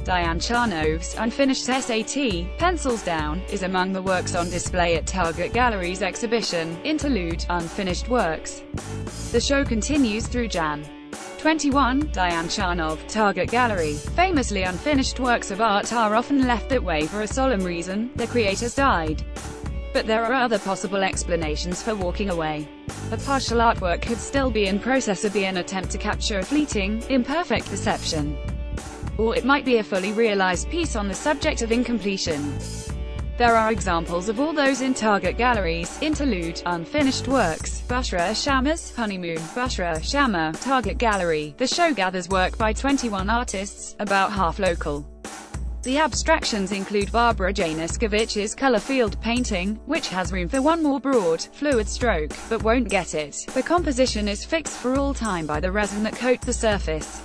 Diane Charnov's unfinished SAT, Pencils Down, is among the works on display at Target Gallery's exhibition, Interlude, Unfinished Works. The show continues through Jan. 21. Diane Charnov, Target Gallery. Famously, unfinished works of art are often left that way for a solemn reason: the creators died. But there are other possible explanations for walking away. A partial artwork could still be in process or be an attempt to capture a fleeting, imperfect perception. Or it might be a fully realized piece on the subject of incompletion. There are examples of all those in Target Gallery's Interlude, Unfinished Works. Bushra Shamma's Honeymoon. Bushra Shamma, Target Gallery. The show gathers work by 21 artists, about half local. The abstractions include Barbara Januskowicz's color field painting, which has room for one more broad, fluid stroke, but won't get it. The composition is fixed for all time by the resin that coat the surface.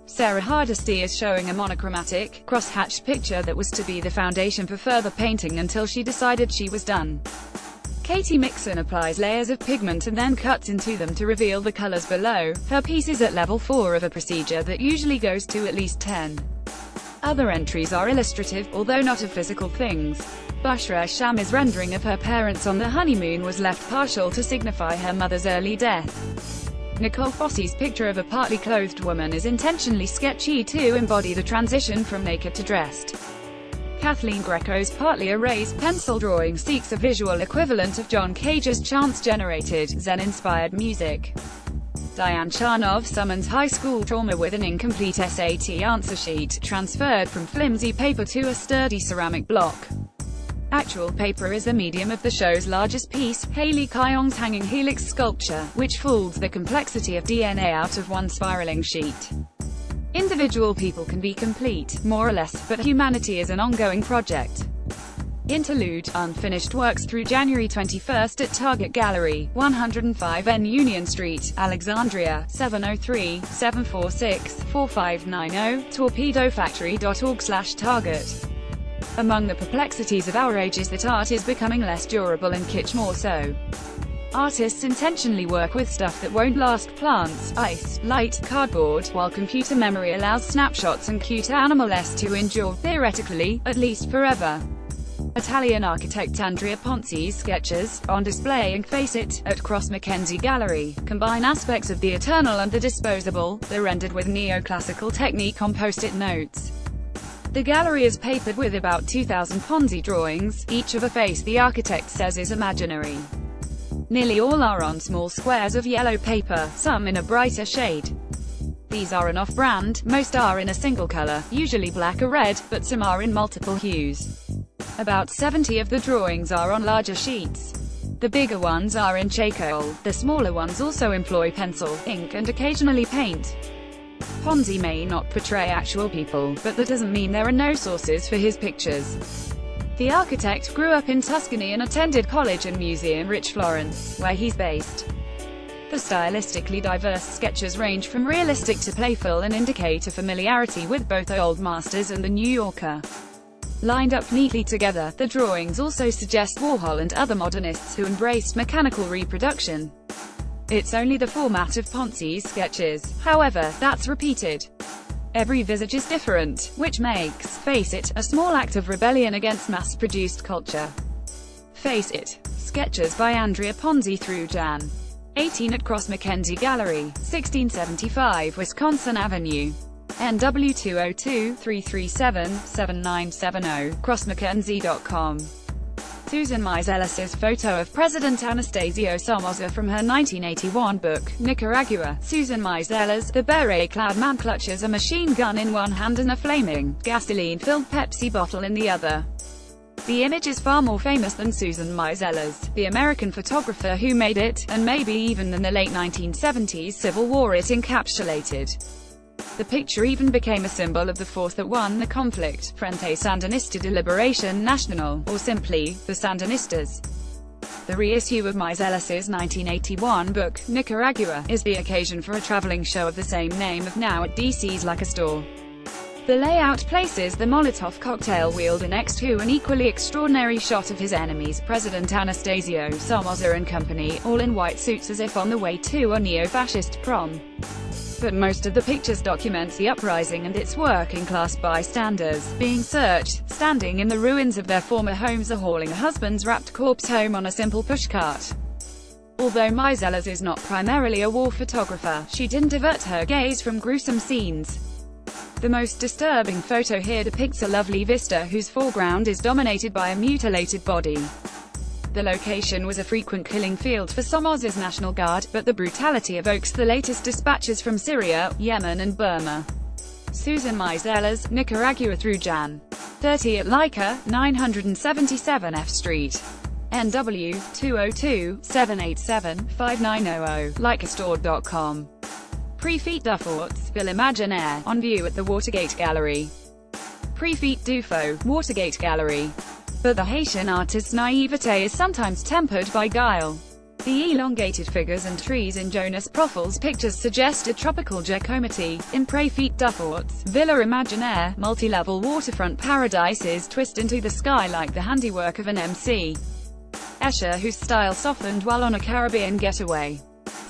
Sarah Hardesty is showing a monochromatic, cross-hatched picture that was to be the foundation for further painting until she decided she was done. Katie Mixon applies layers of pigment and then cuts into them to reveal the colors below. Her piece is at level 4 of a procedure that usually goes to at least 10. Other entries are illustrative, although not of physical things. Bushra Shamma's rendering of her parents on the honeymoon was left partial to signify her mother's early death. Nicole Fosse's picture of a partly clothed woman is intentionally sketchy to embody the transition from naked to dressed. Kathleen Greco's partly erased pencil drawing seeks a visual equivalent of John Cage's chance-generated, Zen-inspired music. Diane Charnov summons high school trauma with an incomplete SAT answer sheet, transferred from flimsy paper to a sturdy ceramic block. Actual paper is the medium of the show's largest piece, Haley Kyong's hanging helix sculpture, which folds the complexity of DNA out of one spiraling sheet. Individual people can be complete, more or less, but humanity is an ongoing project. Interlude, Unfinished Works through January 21 at Target Gallery, 105N Union Street, Alexandria, 703-746-4590, torpedofactory.org/target. Among the perplexities of our age is that art is becoming less durable and kitsch more so. Artists intentionally work with stuff that won't last: plants, ice, light, cardboard, while computer memory allows snapshots and cute animal-esque to endure, theoretically, at least forever. Italian architect Andrea Ponzi's sketches, on display in Face It, at Cross Mackenzie Gallery, combine aspects of the eternal and the disposable. They're rendered with neoclassical technique on post-it notes. The gallery is papered with about 2,000 Ponzi drawings, each of a face the architect says is imaginary. Nearly all are on small squares of yellow paper, some in a brighter shade. These are an off-brand, most are in a single color, usually black or red, but some are in multiple hues. About 70 of the drawings are on larger sheets. The bigger ones are in charcoal, the smaller ones also employ pencil, ink and occasionally paint. Ponzi may not portray actual people, but that doesn't mean there are no sources for his pictures. The architect grew up in Tuscany and attended college and museum-rich Florence, where he's based. The stylistically diverse sketches range from realistic to playful and indicate a familiarity with both the old masters and the New Yorker. Lined up neatly together, the drawings also suggest Warhol and other modernists who embraced mechanical reproduction. It's only the format of Ponzi's sketches, however, that's repeated. Every visage is different, which makes Face It a small act of rebellion against mass-produced culture. Face It. Sketches by Andrea Ponzi through Jan. 18 at Cross Mackenzie Gallery, 1675 Wisconsin Avenue. NW 202-337-7970, crossmackenzie.com. Susan Meiselas's photo of President Anastasio Somoza from her 1981 book, Nicaragua. Susan Meiselas, the beret-clad man clutches a machine gun in one hand and a flaming, gasoline-filled Pepsi bottle in the other. The image is far more famous than Susan Meiselas, the American photographer who made it, and maybe even than the late 1970s Civil War it encapsulated. The picture even became a symbol of the force that won the conflict, Frente Sandinista de Liberación Nacional, or simply, the Sandinistas. The reissue of Meiselas's 1981 book, Nicaragua, is the occasion for a traveling show of the same name now at DC's Liquor Store. The layout places the Molotov cocktail wielder next to an equally extraordinary shot of his enemies, President Anastasio Somoza and company, all in white suits as if on the way to a neo-fascist prom. but most of the pictures document the uprising and its working class bystanders being searched, standing in the ruins of their former homes or hauling a husband's wrapped corpse home on a simple pushcart. Although Meiselas is not primarily a war photographer, she didn't divert her gaze from gruesome scenes. The most disturbing photo here depicts a lovely vista whose foreground is dominated by a mutilated body. The location was a frequent killing field for Somoz's National Guard, but the brutality evokes the latest dispatches from Syria, Yemen and Burma. Susan Meiselas, Nicaragua through Jan. 30 at Leica, 977 F Street. NW, 202-787-5900, leicastore.com. Préfet Dufault's Ville Imaginaire, on view at the Watergate Gallery. Préfet Dufaux, Watergate Gallery. But the Haitian artist's naivete is sometimes tempered by guile. The elongated figures and trees in Jonas Profil's pictures suggest a tropical Giacometti. In Préfet Dufault's Villa Imaginaire, multi-level waterfront paradises twist into the sky like the handiwork of an MC. Escher, whose style softened while on a Caribbean getaway.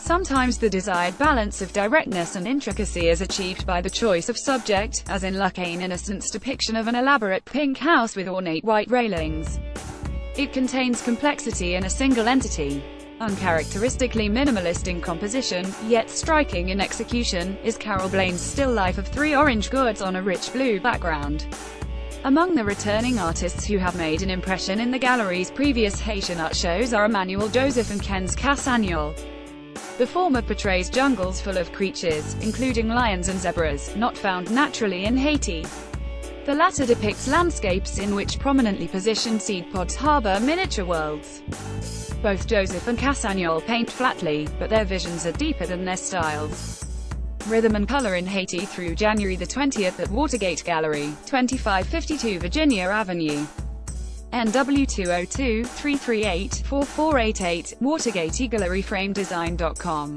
Sometimes the desired balance of directness and intricacy is achieved by the choice of subject, as in L'Arcane Innocent's depiction of an elaborate pink house with ornate white railings. It contains complexity in a single entity. Uncharacteristically minimalist in composition, yet striking in execution, is Carol Blaine's still life of three orange gourds on a rich blue background. Among the returning artists who have made an impression in the gallery's previous Haitian art shows are Emmanuel Joseph and Kenz Cassagnol. The former portrays jungles full of creatures, including lions and zebras, not found naturally in Haiti. The latter depicts landscapes in which prominently positioned seed pods harbor miniature worlds. Both Joseph and Cassagnol paint flatly, but their visions are deeper than their styles. Rhythm and Color in Haiti through January 20 at Watergate Gallery, 2552 Virginia Avenue. NW 202-338-4488, WatergateGalleryFrameDesign.com.